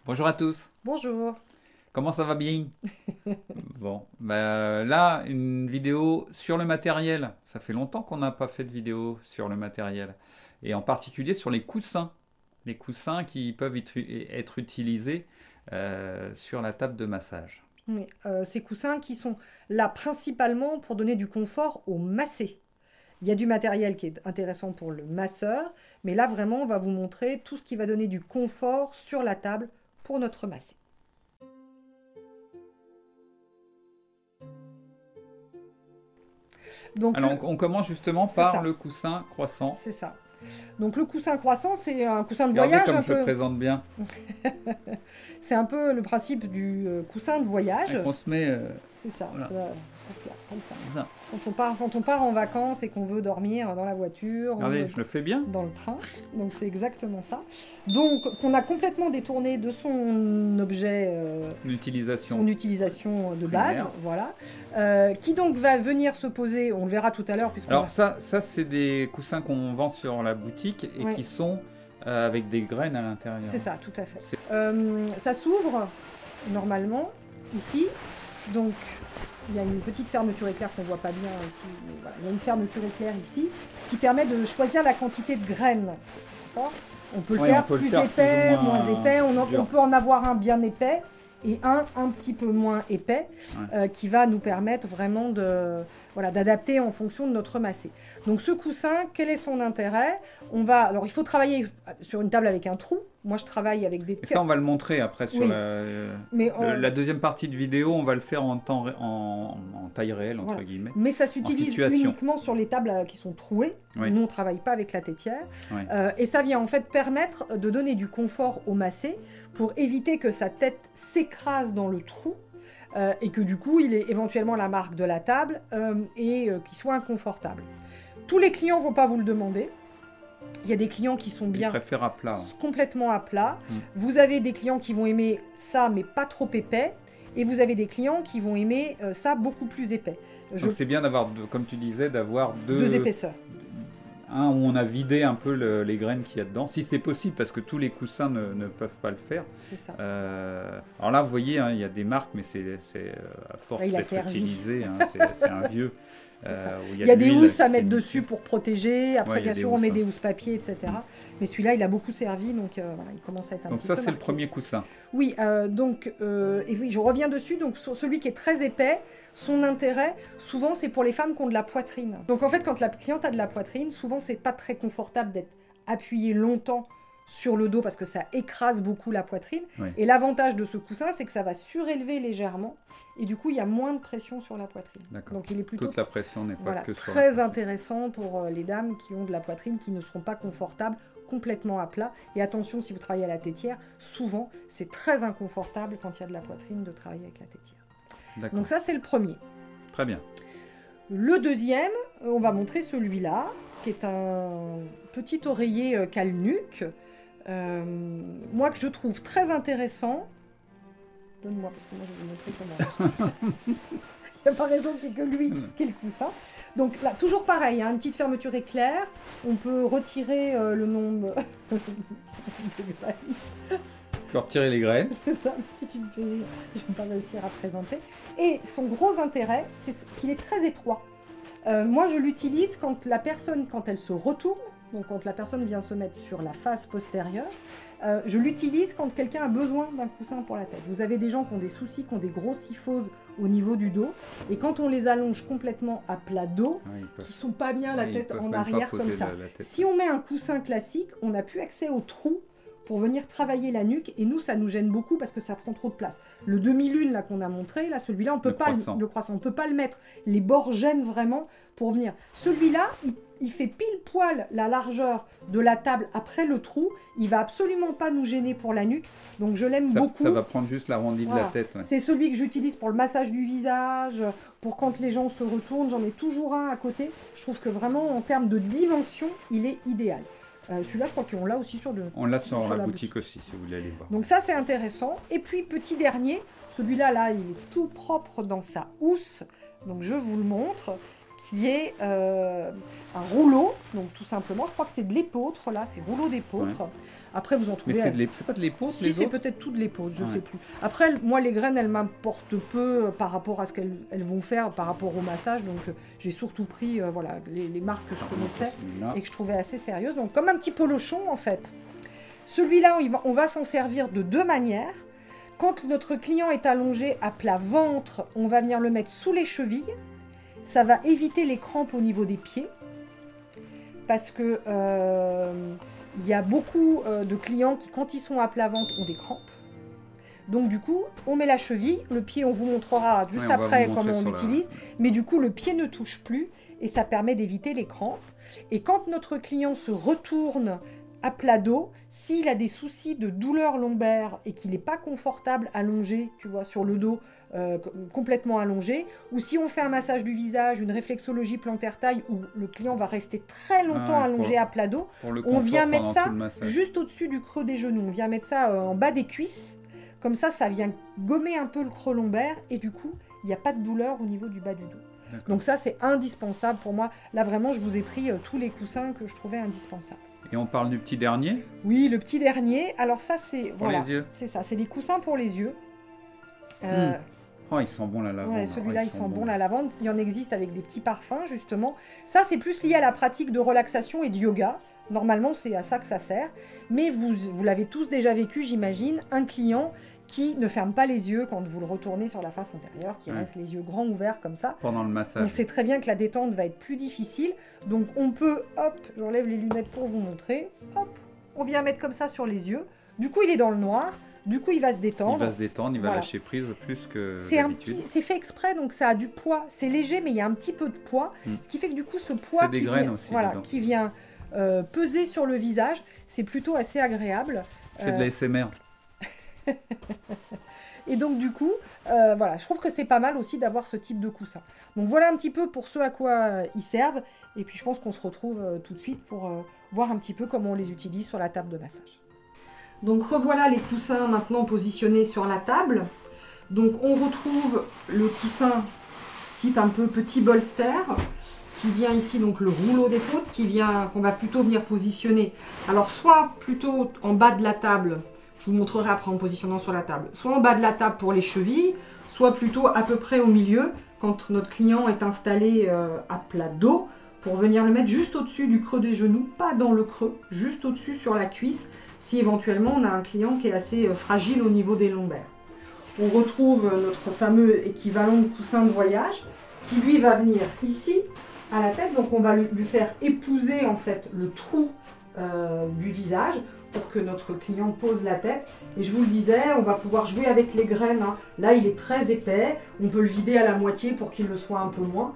Bonjour à tous, Bonjour. comment ça va bien? Bon, là, une vidéo sur le matériel. Ça fait longtemps qu'on n'a pas fait de vidéo sur le matériel. Et en particulier sur les coussins. Les coussins qui peuvent être utilisés sur la table de massage. Oui, ces coussins qui sont là principalement pour donner du confort au massé. Il y a du matériel qui est intéressant pour le masseur, mais là vraiment on va vous montrer tout ce qui va donner du confort sur la table pour notre massé. Donc Alors, on commence justement c'est par ça, le coussin croissant. c'est ça. Donc le coussin croissant, c'est un coussin de Regardez voyage comme un je le peu. présente bien. C'est un peu le principe du coussin de voyage. Et qu'on se met... C'est ça. voilà. Hop là, comme ça. Ça. Quand on part en vacances et qu'on veut dormir dans la voiture, Regardez, je le fais bien. dans le train, donc c'est exactement ça. Donc qu'on a complètement détourné de son objet, L'utilisation. son utilisation de base, primaire. voilà, qui donc va venir se poser, on le verra tout à l'heure, puisqu'on Alors va... ça c'est des coussins qu'on vend sur la boutique et Ouais. qui sont avec des graines à l'intérieur. C'est ça, tout à fait. C'est- Ça s'ouvre normalement ici, donc il y a une petite fermeture éclair qu'on voit pas bien ici. Mais voilà, il y a une fermeture éclair ici, ce qui permet de choisir la quantité de graines. D'accord ? On peut le Ouais, faire on peut le plus faire épais, plus ou moins moins épais. dur. On peut en avoir un bien épais et un petit peu moins épais, Ouais. qui va nous permettre vraiment d'adapter en fonction de notre massé. Donc ce coussin, quel est son intérêt ? Alors il faut travailler sur une table avec un trou. Moi je travaille avec des... Et ça on va le montrer après sur Oui. Mais, la deuxième partie de vidéo, on va le faire en taille réelle entre Voilà. guillemets. Mais ça s'utilise situation. uniquement sur les tables qui sont trouées. Oui. Nous, on ne travaille pas avec la tétière. Oui. Et ça vient en fait permettre de donner du confort au massé pour éviter que sa tête s'écrase dans le trou et que du coup, il ait éventuellement la marque de la table et qu'il soit inconfortable. Tous les clients ne vont pas vous le demander. Il y a des clients qui sont Je bien préfère à plat. complètement à plat. Mm. Vous avez des clients qui vont aimer ça, mais pas trop épais. Et vous avez des clients qui vont aimer ça beaucoup plus épais. Donc c'est bien d'avoir, comme tu disais, d'avoir Deux épaisseurs. un où on a vidé un peu les graines qu'il y a dedans, si c'est possible, parce que tous les coussins ne peuvent pas le faire. C'est ça. Alors là, vous voyez, hein, il y a des marques, mais c'est à force Il a d'être fait Hervé. utilisé, hein, c'est un vieux. C'est ça. Où Il y a de des l'huile housses à qui mettre s'est dessus mixée. pour protéger. Après, Ouais, il y a bien des sûr, on met housses, des hein. housses papier, etc. Mais celui-là, il a beaucoup servi, donc voilà, il commence à être un Donc petit ça, peu c'est le marqué. premier coussin. Oui, et oui, je reviens dessus. Donc, sur celui qui est très épais, son intérêt, souvent, c'est pour les femmes qui ont de la poitrine. Donc, en fait, quand la cliente a de la poitrine, souvent, c'est pas très confortable d'être appuyé longtemps sur le dos parce que ça écrase beaucoup la poitrine. Oui. Et l'avantage de ce coussin, c'est que ça va surélever légèrement. Et du coup, il y a moins de pression sur la poitrine. D'accord. Donc, il est plutôt Toute la pression n'est pas voilà, que sur la très poitrine. intéressant pour les dames qui ont de la poitrine, qui ne seront pas confortables complètement à plat. Et attention, si vous travaillez à la tétière, souvent, c'est très inconfortable quand il y a de la poitrine de travailler avec la tétière. D'accord. Donc ça, c'est le premier. Très bien. Le deuxième, on va montrer celui-là, qui est un petit oreiller cale-nuque, moi que je trouve très intéressant. Donne-moi, parce que moi je vais vous montrer comment. Il n'y a pas raison qu'il n'y ait que lui qui ait le coussin. Donc là, toujours pareil, hein, une petite fermeture éclair. On peut retirer le nombre de graines. Tu peux retirer les graines. C'est ça, si tu me fais rire, je ne vais pas réussir à présenter. Et son gros intérêt, c'est qu'il est très étroit. Moi, je l'utilise quand la personne, quand elle se retourne, donc quand la personne vient se mettre sur la face postérieure, je l'utilise quand quelqu'un a besoin d'un coussin pour la tête. Vous avez des gens qui ont des soucis, qui ont des grosses syphoses au niveau du dos, et quand on les allonge complètement à plat dos, Ouais, ils peuvent- qui sont pas bien la ouais, ils tête peuvent en même pas arrière poser comme ça. la tête. Si on met un coussin classique, on n'a plus accès au trou pour venir travailler la nuque, et nous ça nous gêne beaucoup parce que ça prend trop de place. Le demi-lune là qu'on a montré, là celui-là on peut Le pas croissant. le croissant, on peut pas le mettre. Les bords gênent vraiment pour venir. Celui-là, il fait pile poil la largeur de la table après le trou. Il va absolument pas nous gêner pour la nuque, donc je l'aime beaucoup. Ça va prendre juste l'arrondi de Voilà. la tête. Ouais. C'est celui que j'utilise pour le massage du visage, pour quand les gens se retournent. J'en ai toujours un à côté. Je trouve que vraiment, en termes de dimension, il est idéal. Celui-là, je crois qu'on l'a aussi sur On l'a sur la la boutique aussi, si vous voulez aller voir. Donc ça, c'est intéressant. Et puis, petit dernier, celui-là, là, il est tout propre dans sa housse. Donc, je vous le montre. qui est un rouleau, donc tout simplement, je crois que c'est de l'épeautre, là, c'est rouleau d'épeautre. Ouais. Après, vous en trouvez... Mais c'est pas de l'épeautre, si, c'est peut-être tout de l'épeautre, je sais plus. Après, moi, les graines, elles m'importent peu par rapport à ce qu'elles vont faire, par rapport au massage, donc j'ai surtout pris voilà, les marques que je connaissais et que je trouvais assez sérieuses, donc comme un petit polochon, en fait. Celui-là, on va s'en servir de deux manières. Quand notre client est allongé à plat ventre, on va venir le mettre sous les chevilles. Ça va éviter les crampes au niveau des pieds. Parce que il y a beaucoup de clients qui, quand ils sont à plat ventre, ont des crampes. Donc du coup, on met la cheville. Le pied, on vous montrera juste après comment on l'utilise. Mais du coup, le pied ne touche plus et ça permet d'éviter les crampes. Et quand notre client se retourne à plat dos, s'il a des soucis de douleur lombaire et qu'il n'est pas confortable allongé, tu vois, sur le dos, complètement allongé, ou si on fait un massage du visage, une réflexologie plantaire taille, où le client va rester très longtemps allongé à plat dos, on vient mettre ça juste au-dessus du creux des genoux. On vient mettre ça en bas des cuisses. Comme ça vient gommer un peu le creux lombaire et du coup, il n'y a pas de douleur au niveau du bas du dos. Donc ça, c'est indispensable pour moi. Là, vraiment, je vous ai pris tous les coussins que je trouvais indispensables. Et on parle du petit dernier? Oui, le petit dernier. Alors ça, c'est... Pour les yeux. C'est ça, c'est des coussins pour les yeux. Oh, il sent bon la lavande. Ouais, celui-là, il sent bon la lavande. Il y en existe avec des petits parfums, justement. Ça, c'est plus lié à la pratique de relaxation et de yoga. Normalement, c'est à ça que ça sert. Mais vous l'avez tous déjà vécu, j'imagine. Un client qui ne ferme pas les yeux quand vous le retournez sur la face antérieure, qui reste les yeux grands ouverts comme ça. Pendant le massage. On sait très bien que la détente va être plus difficile. Donc, on peut, hop, j'enlève les lunettes pour vous montrer. Hop, on vient mettre comme ça sur les yeux. Du coup, il est dans le noir. Du coup, il va se détendre. Il va se détendre, il va lâcher prise plus que d'habitude. C'est fait exprès, donc ça a du poids. C'est léger, mais il y a un petit peu de poids. Ce qui fait que du coup, ce poids qui vient peser sur le visage, c'est plutôt assez agréable. Je fais de la SMR. Et donc du coup, voilà, je trouve que c'est pas mal aussi d'avoir ce type de coussin. Donc voilà un petit peu pour ce à quoi ils servent. Et puis je pense qu'on se retrouve tout de suite pour voir un petit peu comment on les utilise sur la table de massage. Donc revoilà les coussins maintenant positionnés sur la table. Donc on retrouve le coussin type un peu petit bolster qui vient ici, donc le rouleau d'épaule qu'on va plutôt venir positionner. Alors soit plutôt en bas de la table, je vous montrerai après en positionnant sur la table, soit en bas de la table pour les chevilles, soit plutôt à peu près au milieu quand notre client est installé à plat dos pour venir le mettre juste au-dessus du creux des genoux, pas dans le creux, juste au-dessus sur la cuisse, si éventuellement on a un client qui est assez fragile au niveau des lombaires. On retrouve notre fameux équivalent de coussin de voyage qui lui va venir ici à la tête, donc on va lui faire épouser en fait le trou du visage pour que notre client pose la tête. Et je vous le disais, on va pouvoir jouer avec les graines. Là, il est très épais. On peut le vider à la moitié pour qu'il le soit un peu moins.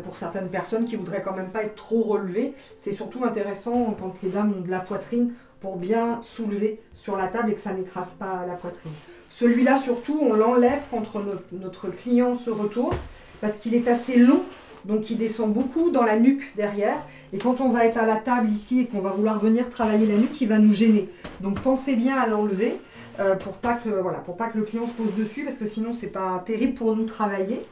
Pour certaines personnes qui voudraient quand même pas être trop relevées. C'est surtout intéressant quand les dames ont de la poitrine pour bien soulever sur la table et que ça n'écrase pas la poitrine. Celui-là, surtout, on l'enlève quand notre client se retourne parce qu'il est assez long. Donc il descend beaucoup dans la nuque derrière. Et quand on va être à la table ici et qu'on va vouloir venir travailler la nuque, il va nous gêner. Donc pensez bien à l'enlever pour pas que le client se pose dessus, parce que sinon c'est pas terrible pour nous travailler.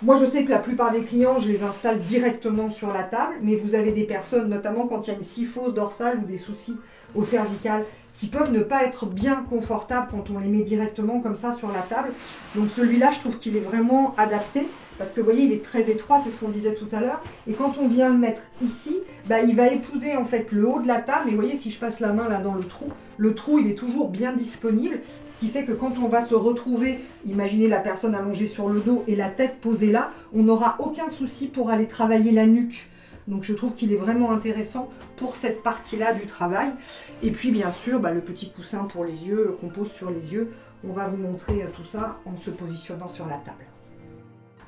Moi je sais que la plupart des clients, je les installe directement sur la table, mais vous avez des personnes, notamment quand il y a une syphose dorsale ou des soucis au cervical, qui peuvent ne pas être bien confortables quand on les met directement comme ça sur la table. Donc celui-là, je trouve qu'il est vraiment adapté, parce que vous voyez, il est très étroit, c'est ce qu'on disait tout à l'heure. Et quand on vient le mettre ici, il va épouser en fait le haut de la table. Et vous voyez, si je passe la main là dans le trou, il est toujours bien disponible. Ce qui fait que quand on va se retrouver, imaginez la personne allongée sur le dos et la tête posée là, on n'aura aucun souci pour aller travailler la nuque. Donc je trouve qu'il est vraiment intéressant pour cette partie-là du travail. Et puis bien sûr, le petit coussin pour les yeux qu'on pose sur les yeux. On va vous montrer tout ça en se positionnant sur la table.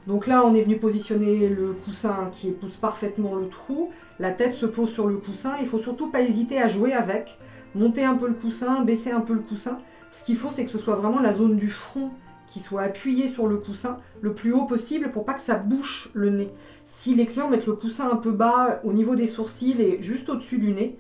Donc là, on est venu positionner le coussin qui épouse parfaitement le trou. La tête se pose sur le coussin. Il ne faut surtout pas hésiter à jouer avec. Monter un peu le coussin, baisser un peu le coussin. Ce qu'il faut, c'est que ce soit vraiment la zone du front qui soit appuyée sur le coussin le plus haut possible pour pas que ça bouche le nez. Si les clients mettent le coussin un peu bas au niveau des sourcils et juste au-dessus du nez,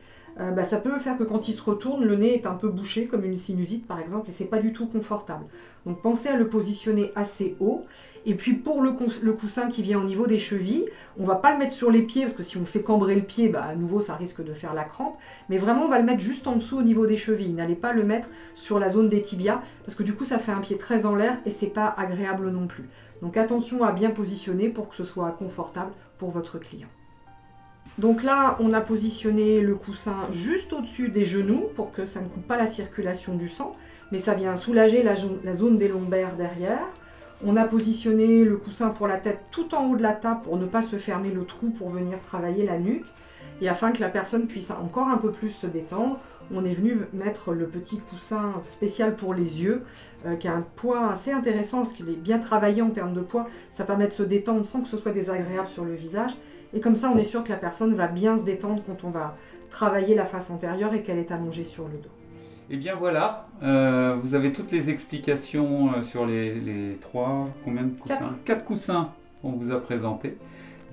ça peut faire que quand il se retourne, le nez est un peu bouché, comme une sinusite par exemple, et c'est pas du tout confortable. Donc pensez à le positionner assez haut. Et puis pour le coussin qui vient au niveau des chevilles, on va pas le mettre sur les pieds, parce que si on fait cambrer le pied, à nouveau ça risque de faire la crampe. Mais vraiment on va le mettre juste en dessous au niveau des chevilles. N'allez pas le mettre sur la zone des tibias, parce que du coup ça fait un pied très en l'air et c'est pas agréable non plus. Donc attention à bien positionner pour que ce soit confortable pour votre client. Donc là, on a positionné le coussin juste au-dessus des genoux pour que ça ne coupe pas la circulation du sang, mais ça vient soulager la zone des lombaires derrière. On a positionné le coussin pour la tête tout en haut de la table pour ne pas se fermer le trou pour venir travailler la nuque. Et afin que la personne puisse encore un peu plus se détendre, on est venu mettre le petit coussin spécial pour les yeux, qui a un poids assez intéressant parce qu'il est bien travaillé en termes de poids. Ça permet de se détendre sans que ce soit désagréable sur le visage. Et comme ça, on est sûr que la personne va bien se détendre quand on va travailler la face antérieure et qu'elle est allongée sur le dos. Et bien voilà, vous avez toutes les explications sur les combien de coussins? 4 coussins qu'on vous a présentés.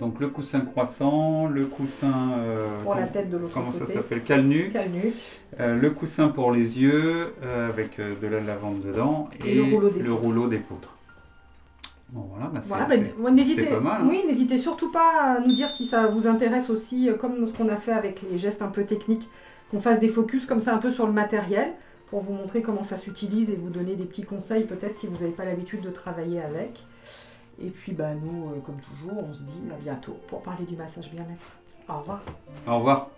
Donc le coussin croissant, le coussin pour la tête de l'autre côté. Comment ça s'appelle? Cale-nuque. Le coussin pour les yeux avec de la lavande dedans et le rouleau d'épeautre. Bon, n'hésitez pas mal, hein. Oui, n'hésitez surtout pas à nous dire si ça vous intéresse aussi, comme ce qu'on a fait avec les gestes un peu techniques, qu'on fasse des focus comme ça un peu sur le matériel pour vous montrer comment ça s'utilise et vous donner des petits conseils peut-être si vous n'avez pas l'habitude de travailler avec. Et puis nous, comme toujours, on se dit à bientôt pour parler du massage bien-être. Au revoir. Au revoir.